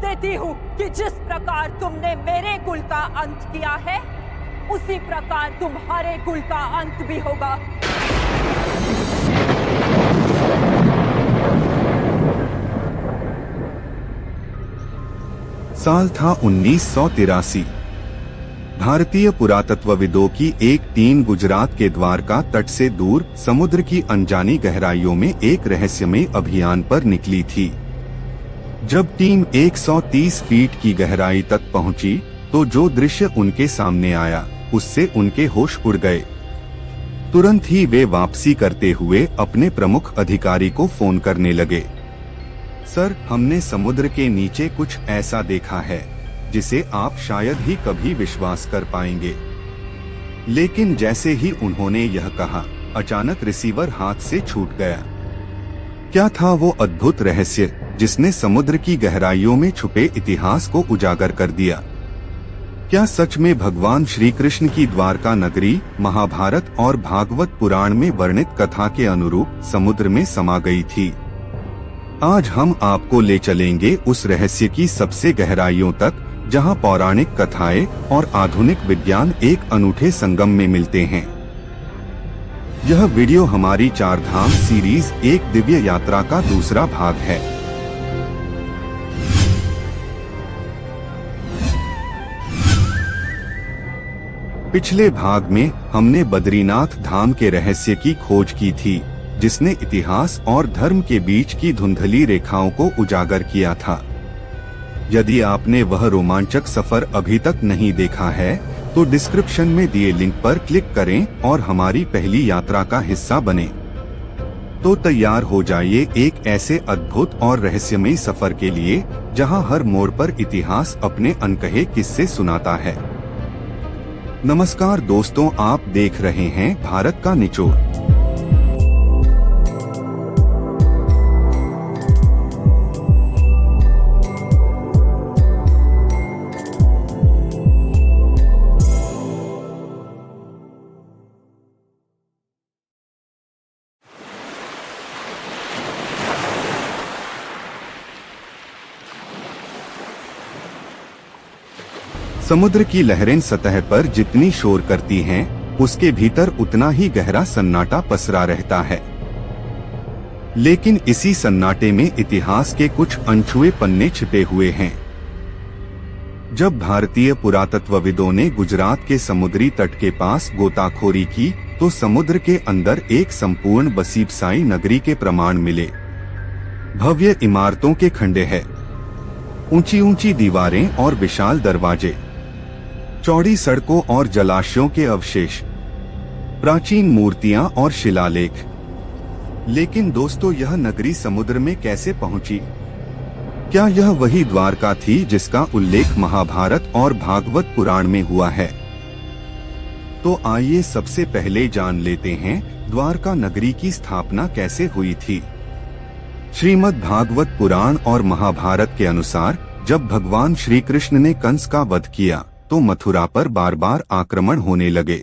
देती हूँ कि जिस प्रकार तुमने मेरे कुल का अंत किया है, उसी प्रकार तुम्हारे कुल का अंत भी होगा। साल था 1983। भारतीय पुरातत्वविदों की एक टीम गुजरात के द्वारका तट से दूर समुद्र की अनजानी गहराइयों में एक रहस्यमय अभियान पर निकली थी। जब टीम 130 फीट की गहराई तक पहुंची, तो जो दृश्य उनके सामने आया, उससे उनके होश उड़ गए। तुरंत ही वे वापसी करते हुए अपने प्रमुख अधिकारी को फोन करने लगे। सर, हमने समुद्र के नीचे कुछ ऐसा देखा है जिसे आप शायद ही कभी विश्वास कर पाएंगे। लेकिन जैसे ही उन्होंने यह कहा, अचानक रिसीवर हाथ से छूट गया। क्या था वो अद्भुत रहस्य जिसने समुद्र की गहराइयों में छुपे इतिहास को उजागर कर दिया? क्या सच में भगवान श्री कृष्ण की द्वारका नगरी महाभारत और भागवत पुराण में वर्णित कथा के अनुरूप समुद्र में समा गई थी? आज हम आपको ले चलेंगे उस रहस्य की सबसे गहराइयों तक, जहां पौराणिक कथाएं और आधुनिक विज्ञान एक अनूठे संगम में मिलते हैं। यह वीडियो हमारी चार धाम सीरीज एक दिव्य यात्रा का दूसरा भाग है। पिछले भाग में हमने बद्रीनाथ धाम के रहस्य की खोज की थी, जिसने इतिहास और धर्म के बीच की धुंधली रेखाओं को उजागर किया था। यदि आपने वह रोमांचक सफर अभी तक नहीं देखा है, तो डिस्क्रिप्शन में दिए लिंक पर क्लिक करें और हमारी पहली यात्रा का हिस्सा बने। तो तैयार हो जाइए एक ऐसे अद्भुत और रहस्यमय सफर के लिए, जहां हर मोड़ पर इतिहास अपने अनकहे किस्से सुनाता है। नमस्कार दोस्तों, आप देख रहे हैं भारत का निचोड़। समुद्र की लहरें सतह पर जितनी शोर करती हैं, उसके भीतर उतना ही गहरा सन्नाटा पसरा रहता है। लेकिन इसी सन्नाटे में इतिहास के कुछ अनछुए पन्ने छिपे हुए हैं। जब भारतीय पुरातत्वविदों ने गुजरात के समुद्री तट के पास गोताखोरी की, तो समुद्र के अंदर एक संपूर्ण बसीबसाई नगरी के प्रमाण मिले। भव्य इमारतों के खंडे हैं, ऊंची ऊंची दीवारें और विशाल दरवाजे, चौड़ी सड़कों और जलाशयों के अवशेष, प्राचीन मूर्तियां और शिलालेख। लेकिन दोस्तों, यह नगरी समुद्र में कैसे पहुंची? क्या यह वही द्वारका थी जिसका उल्लेख महाभारत और भागवत पुराण में हुआ है? तो आइए सबसे पहले जान लेते हैं द्वारका नगरी की स्थापना कैसे हुई थी। श्रीमद् भागवत पुराण और महाभारत के अनुसार, जब भगवान श्री कृष्ण ने कंस का वध किया, तो मथुरा पर बार बार आक्रमण होने लगे।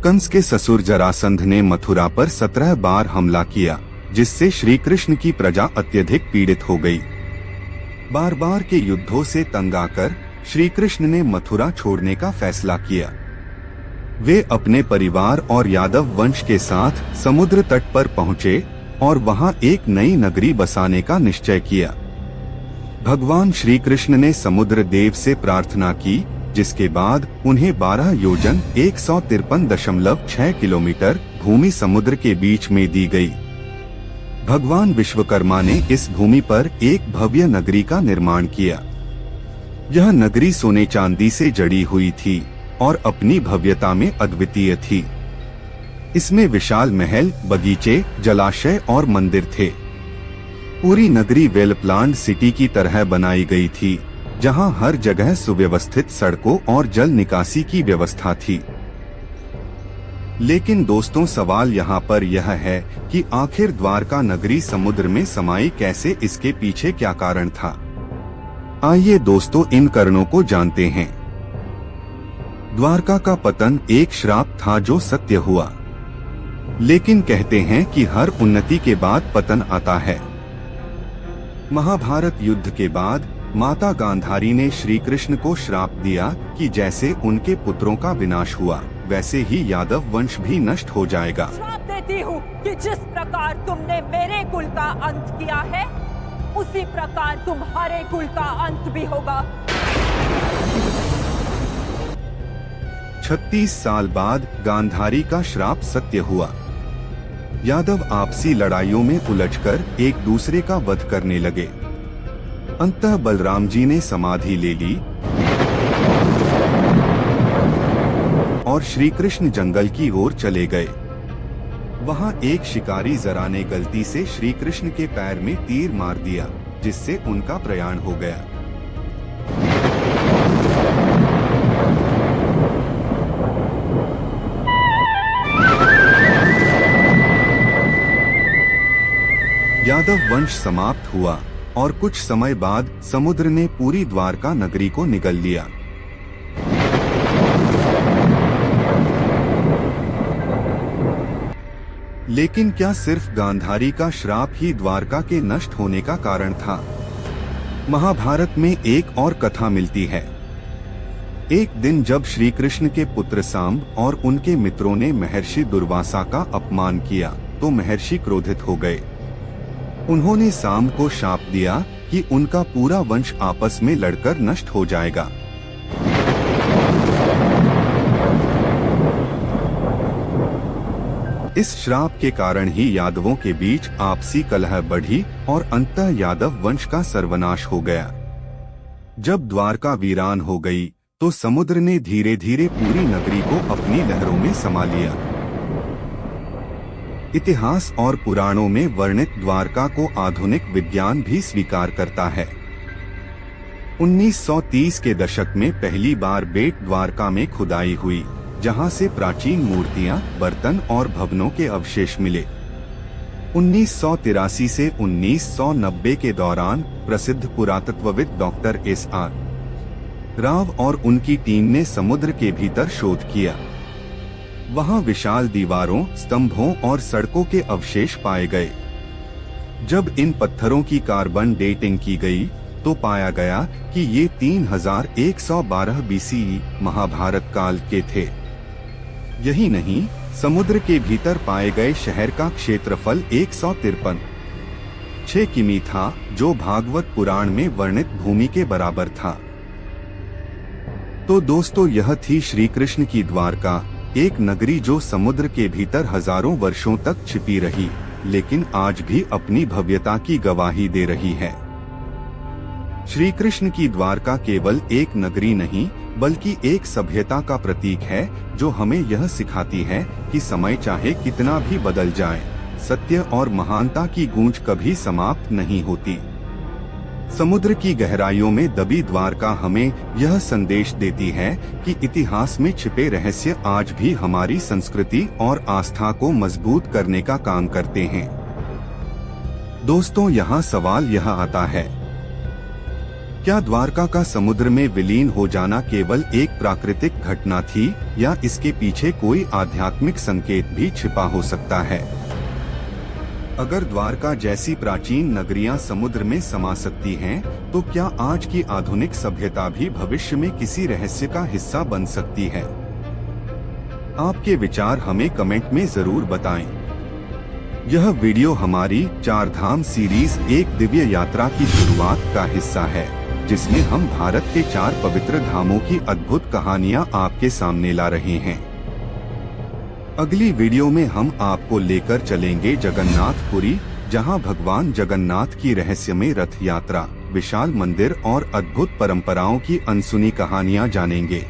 कंस के ससुर जरासंध ने मथुरा पर 17 बार हमला किया, जिससे श्री कृष्ण की प्रजा अत्यधिक पीड़ित हो गई। बार बार के युद्धों से तंग आकर श्री कृष्ण ने मथुरा छोड़ने का फैसला किया। वे अपने परिवार और यादव वंश के साथ समुद्र तट पर पहुँचे और वहां एक नई नगरी बसाने का निश्चय किया। भगवान श्री कृष्ण ने समुद्र देव से प्रार्थना की, जिसके बाद उन्हें 12 योजन 153.6 किलोमीटर भूमि समुद्र के बीच में दी गई। भगवान विश्वकर्मा ने इस भूमि पर एक भव्य नगरी का निर्माण किया। यह नगरी सोने चांदी से जड़ी हुई थी और अपनी भव्यता में अद्वितीय थी। इसमें विशाल महल, बगीचे, जलाशय और मंदिर थे। पूरी नगरी वेल प्लान्ड सिटी की तरह बनाई गई थी, जहां हर जगह सुव्यवस्थित सड़कों और जल निकासी की व्यवस्था थी। लेकिन दोस्तों, सवाल यहाँ पर यह है कि आखिर द्वारका नगरी समुद्र में समाई कैसे? इसके पीछे क्या कारण था? आइए दोस्तों, इन कारणों को जानते हैं। द्वारका का पतन एक श्राप था जो सत्य हुआ। लेकिन कहते हैं कि हर उन्नति के बाद पतन आता है। महाभारत युद्ध के बाद माता गांधारी ने श्री कृष्ण को श्राप दिया कि जैसे उनके पुत्रों का विनाश हुआ वैसे ही यादव वंश भी नष्ट हो जाएगा। श्राप देती हूँ कि जिस प्रकार तुमने मेरे कुल का अंत किया है उसी प्रकार तुम्हारे कुल का अंत भी होगा। 36 साल बाद गांधारी का श्राप सत्य हुआ। यादव आपसी लड़ाइयों में उलझकर एक दूसरे का वध करने लगे। अंततः बलराम जी ने समाधि ले ली और श्री कृष्ण जंगल की ओर चले गए। वहां एक शिकारी जरा ने गलती से श्री कृष्ण के पैर में तीर मार दिया जिससे उनका प्रयाण हो गया। यादव वंश समाप्त हुआ और कुछ समय बाद समुद्र ने पूरी द्वारका नगरी को निगल लिया। लेकिन क्या सिर्फ गांधारी का श्राप ही द्वारका के नष्ट होने का कारण था? महाभारत में एक और कथा मिलती है। एक दिन जब श्री कृष्ण के पुत्र सांब और उनके मित्रों ने महर्षि दुर्वासा का अपमान किया तो महर्षि क्रोधित हो गए। उन्होंने सांब को शाप दिया कि उनका पूरा वंश आपस में लड़कर नष्ट हो जाएगा। इस श्राप के कारण ही यादवों के बीच आपसी कलह बढ़ी और अंततः यादव वंश का सर्वनाश हो गया। जब द्वारका वीरान हो गई तो समुद्र ने धीरे धीरे पूरी नगरी को अपनी लहरों में समा लिया। इतिहास और पुराणों में वर्णित द्वारका को आधुनिक विज्ञान भी स्वीकार करता है। 1930 के दशक में पहली बार बेट द्वारका में खुदाई हुई जहां से प्राचीन मूर्तियां, बर्तन और भवनों के अवशेष मिले। 1983 से 1990 के दौरान प्रसिद्ध पुरातत्वविद डॉक्टर S.R. राव और उनकी टीम ने समुद्र के भीतर शोध किया। वहां विशाल दीवारों, स्तंभों और सड़कों के अवशेष पाए गए। जब इन पत्थरों की कार्बन डेटिंग की गई तो पाया गया कि ये 3112 BCE महाभारत काल के थे। यही नहीं, समुद्र के भीतर पाए गए शहर का क्षेत्रफल 153.6 किमी था जो भागवत पुराण में वर्णित भूमि के बराबर था। तो दोस्तों, यह थी श्री कृष्ण की द्वारका, एक नगरी जो समुद्र के भीतर हजारों वर्षों तक छिपी रही लेकिन आज भी अपनी भव्यता की गवाही दे रही है। श्री कृष्ण की द्वारका केवल एक नगरी नहीं बल्कि एक सभ्यता का प्रतीक है जो हमें यह सिखाती है कि समय चाहे कितना भी बदल जाए, सत्य और महानता की गूंज कभी समाप्त नहीं होती। समुद्र की गहराइयों में दबी द्वारका हमें यह संदेश देती है कि इतिहास में छिपे रहस्य आज भी हमारी संस्कृति और आस्था को मजबूत करने का काम करते हैं। दोस्तों, यहाँ सवाल यह आता है, क्या द्वारका का समुद्र में विलीन हो जाना केवल एक प्राकृतिक घटना थी या इसके पीछे कोई आध्यात्मिक संकेत भी छिपा हो सकता है? अगर द्वारका जैसी प्राचीन नगरियां समुद्र में समा सकती हैं, तो क्या आज की आधुनिक सभ्यता भी भविष्य में किसी रहस्य का हिस्सा बन सकती है? आपके विचार हमें कमेंट में जरूर बताएं। यह वीडियो हमारी 4 धाम सीरीज एक दिव्य यात्रा की शुरुआत का हिस्सा है, जिसमें हम भारत के 4 पवित्र धामों की अद्भुत कहानियां आपके सामने ला रहे हैं। अगली वीडियो में हम आपको लेकर चलेंगे जगन्नाथपुरी, जहां भगवान जगन्नाथ की रहस्यमय रथ यात्रा, विशाल मंदिर और अद्भुत परंपराओं की अनसुनी कहानियां जानेंगे।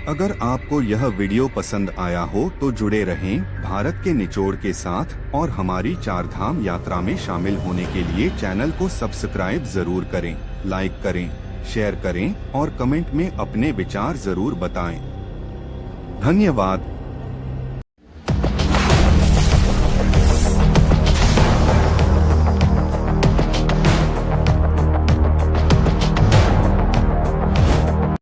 अगर आपको यह वीडियो पसंद आया हो तो जुड़े रहें भारत के निचोड़ के साथ और हमारी 4 धाम यात्रा में शामिल होने के लिए चैनल को सब्सक्राइब जरूर करें, लाइक करें, शेयर करें और कमेंट में अपने विचार जरूर बताएं। धन्यवाद।